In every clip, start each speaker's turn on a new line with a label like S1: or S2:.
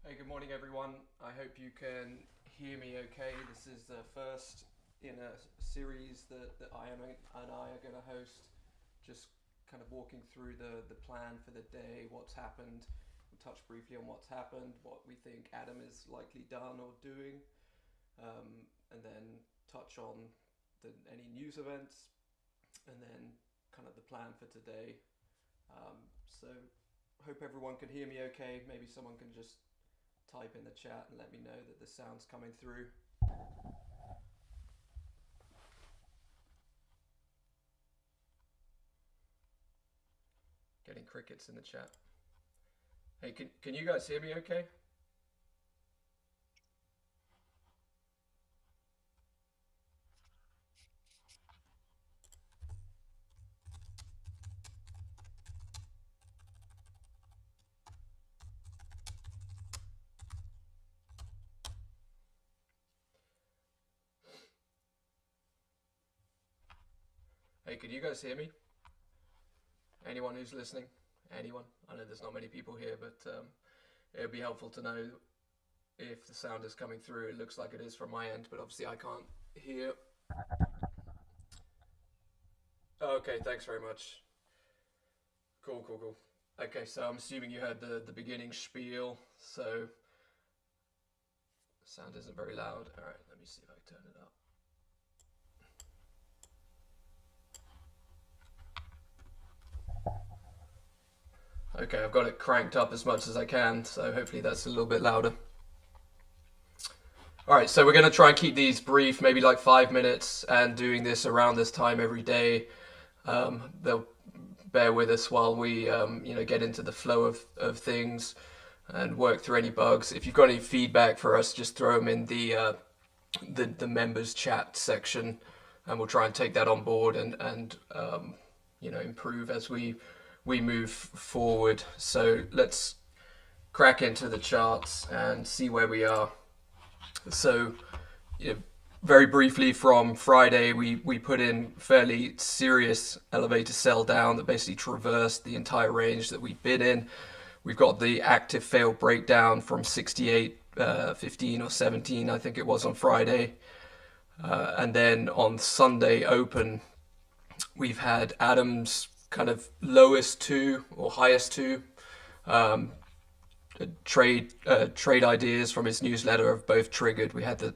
S1: Hey, good morning, everyone. I hope you can hear me okay. This is the first in a series that and I are going to host, just kind of walking through the plan for the day, what's happened. We'll touch briefly on what's happened, what we think Adam is likely done or doing, and then touch on any news events, and then kind of the plan for today. So, hope everyone can hear me okay. Maybe someone can just type in the chat and let me know that the sound's coming through. Getting crickets in the chat. Hey, can you guys hear me okay? Hey, can you guys hear me? Anyone who's listening? Anyone? I know there's not many people here, but it would be helpful to know if the sound is coming through. It looks like it is from my end, but obviously I can't hear. Okay, thanks very much. Cool. Okay, so I'm assuming you heard the beginning spiel, so sound isn't very loud. All right, let me see if I can turn it up. Okay, I've got it cranked up as much as I can, so hopefully that's a little bit louder. All right, so we're going to try and keep these brief, maybe like 5 minutes, and doing this around this time every day. They'll bear with us while we, get into the flow of things and work through any bugs. If you've got any feedback for us, just throw them in the members chat section, and we'll try and take that on board and improve as we move forward. So let's crack into the charts and see where we are. So, very briefly from Friday, we put in fairly serious elevator sell down that basically traversed the entire range that we've been in. We've got the active failed breakdown from 68.15 or 17, I think it was on Friday. And then on Sunday open, we've had Adam's kind of lowest two or highest two trade ideas from his newsletter have both triggered. We had the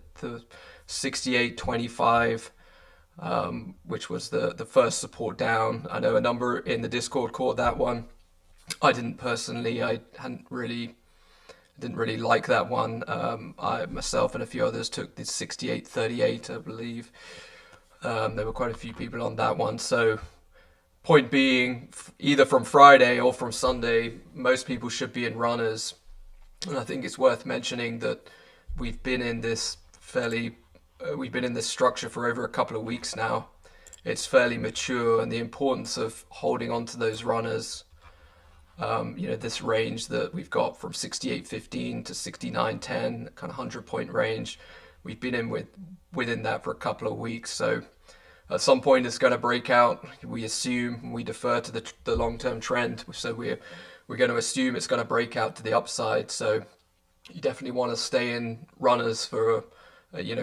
S1: 68.25, which was the first support down. I know a number in the Discord caught that one. I didn't personally. I didn't really like that one. I myself and a few others took the 68.38, I believe. There were quite a few people on that one. So point being, either from Friday or from Sunday, most people should be in runners. And I think it's worth mentioning that we've been in this structure for over a couple of weeks now. It's fairly mature, and the importance of holding on to those runners, this range that we've got from 68.15 to 69.10, kind of 100-point range, we've been in within that for a couple of weeks. So at some point it's going to break out. We assume, we defer to the long-term trend, so we're going to assume it's going to break out to the upside. So you definitely want to stay in runners for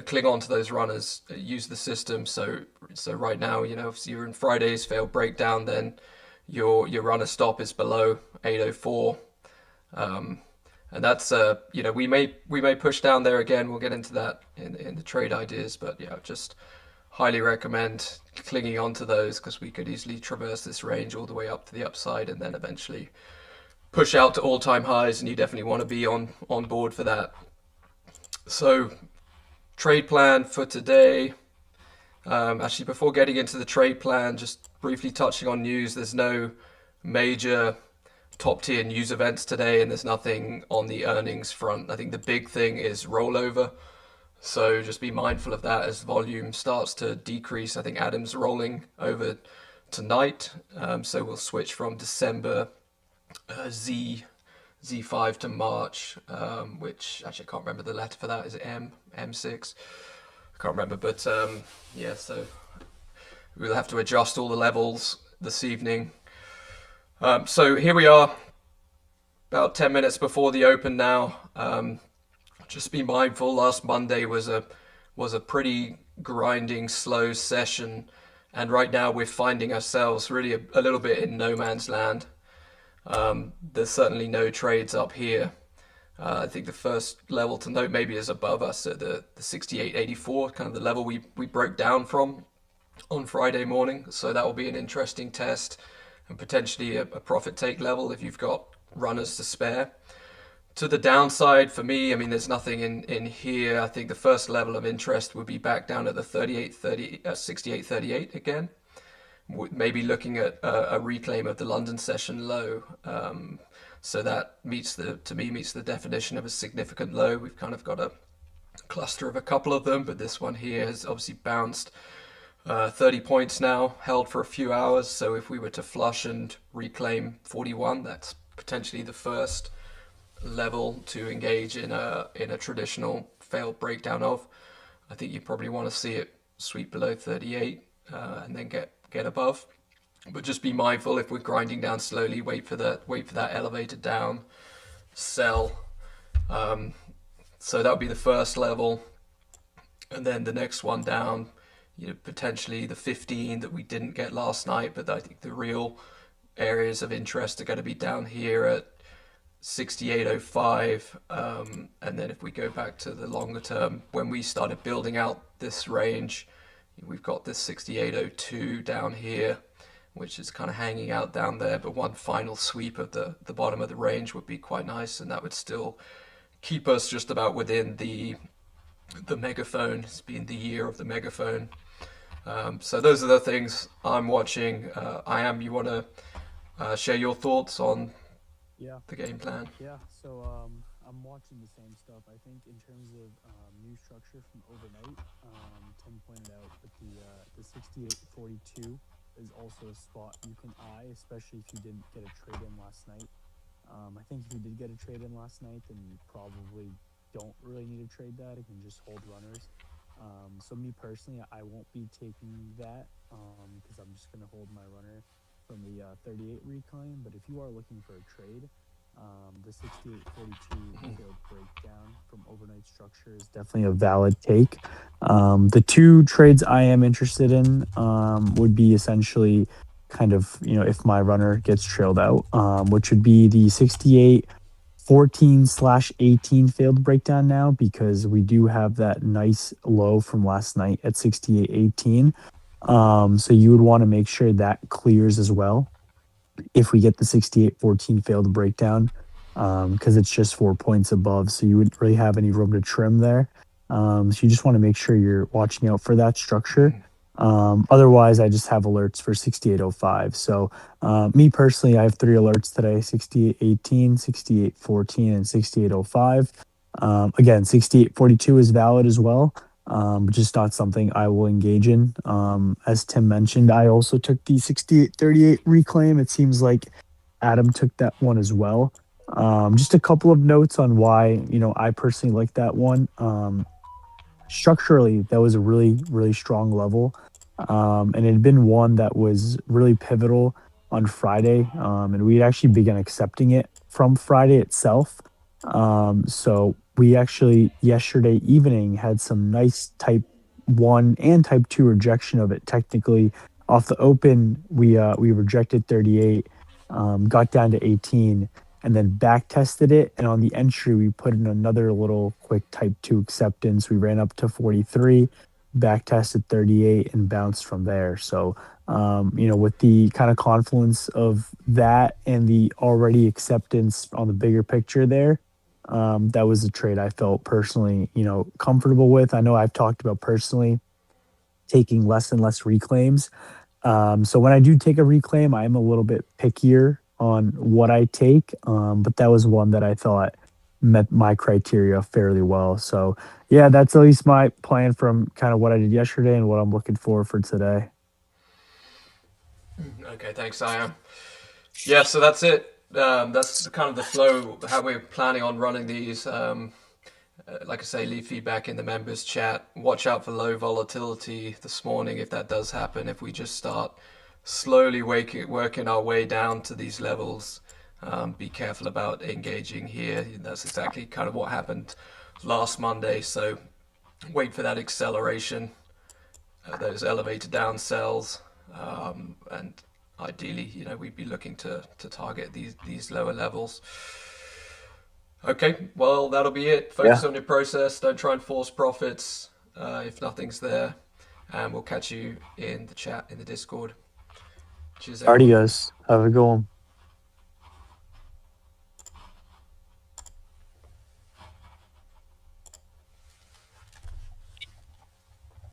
S1: cling on to those runners, use the system. So right now, if you're in Friday's failed breakdown, then your runner stop is below 804, and that's we may push down there again. We'll get into that in the trade ideas, but just highly recommend clinging on to those, because we could easily traverse this range all the way up to the upside and then eventually push out to all-time highs, and you definitely want to be on board for that. So trade plan for today. Actually, before getting into the trade plan, just briefly touching on news. There's no major top-tier news events today, and there's nothing on the earnings front. I think the big thing is rollover. So just be mindful of that as volume starts to decrease. I think Adam's rolling over tonight. So we'll switch from December Z5 to March, which actually I can't remember the letter for that. Is it M6? I can't remember, but so we'll have to adjust all the levels this evening. So here we are. about 10 minutes before the open now. Just be mindful. Last Monday was a pretty grinding, slow session, and right now we're finding ourselves really a little bit in no man's land. There's certainly no trades up here. I think the first level to note maybe is above us at the 68.84, kind of the level we broke down from on Friday morning. So that will be an interesting test and potentially a profit take level if you've got runners to spare. To the downside for me, I mean, there's nothing in here. I think the first level of interest would be back down at the 68.38 again. Maybe looking at a reclaim of the London session low. So that to me meets the definition of a significant low. We've kind of got a cluster of a couple of them, but this one here has obviously bounced 30 points now, held for a few hours. So if we were to flush and reclaim 41, that's potentially the first level to engage in a traditional failed breakdown of. I think you probably want to see it sweep below 38 and then get above. But just be mindful if we're grinding down slowly. Wait for that elevated down, sell. So that would be the first level, and then the next one down. Potentially the 15 that we didn't get last night, but I think the real areas of interest are going to be down here at 68.05, and then if we go back to the longer term, when we started building out this range, we've got this 68.02 down here, which is kind of hanging out down there, but one final sweep of the bottom of the range would be quite nice, and that would still keep us just about within the megaphone. It's been the year of the megaphone. So those are the things I'm watching. You want to share your thoughts on
S2: Yeah,
S1: the game plan?
S2: yeah. So I'm watching the same stuff. I think in terms of new structure from overnight, Tim pointed out that the 68.42 is also a spot you can eye, especially if you didn't get a trade in last night. I think if you did get a trade in last night, then you probably don't really need to trade that. It can just hold runners. So me personally, I won't be taking that because I'm just going to hold my runner from the 38 reclaim. But if you are looking for a trade, the 68.42 failed breakdown from overnight structure is definitely a valid take. The two trades I am interested in would be essentially kind of, if my runner gets trailed out, which would be the 68.14/18 failed breakdown now, because we do have that nice low from last night at 68.18. So you would want to make sure that clears as well if we get the 68.14 failed breakdown, because it's just 4 points above, so you wouldn't really have any room to trim there. So you just want to make sure you're watching out for that structure. Otherwise, I just have alerts for 68.05. So me personally, I have three alerts today: 68.18, 68.14, and 68.05. Again, 68.42 is valid as well, but just not something I will engage in. As Tim mentioned, I also took the 68.38 reclaim. It seems like Adam took that one as well. Just a couple of notes on why I personally like that one. Structurally, that was a really, really strong level. And it had been one that was really pivotal on Friday. And we had actually begun accepting it from Friday itself. So we actually, yesterday evening, had some nice type 1 and type 2 rejection of it. Technically, off the open, we rejected 38, got down to 18, and then back tested it. And on the entry, we put in another little quick type 2 acceptance. We ran up to 43, back tested 38, and bounced from there. So, with the kind of confluence of that and the already acceptance on the bigger picture there, that was a trade I felt personally, comfortable with. I know I've talked about personally taking less and less reclaims. So when I do take a reclaim, I'm a little bit pickier on what I take. But that was one that I thought met my criteria fairly well. So yeah, that's at least my plan from kind of what I did yesterday and what I'm looking for today.
S1: Okay, thanks, Ian. Yeah, so that's it. That's kind of the flow, how we're planning on running these. Like I say, leave feedback in the members chat. Watch out for low volatility this morning if that does happen. If we just start slowly working our way down to these levels, Be careful about engaging here. That's exactly kind of what happened last Monday. So wait for that acceleration, those elevated down sells, and ideally, we'd be looking to target these lower levels. Okay, well, that'll be it. Focus on your process. Don't try and force profits if nothing's there. And we'll catch you in the chat in the Discord. Cheers,
S2: Alrighty,
S1: everyone.
S2: guys. Have a good one.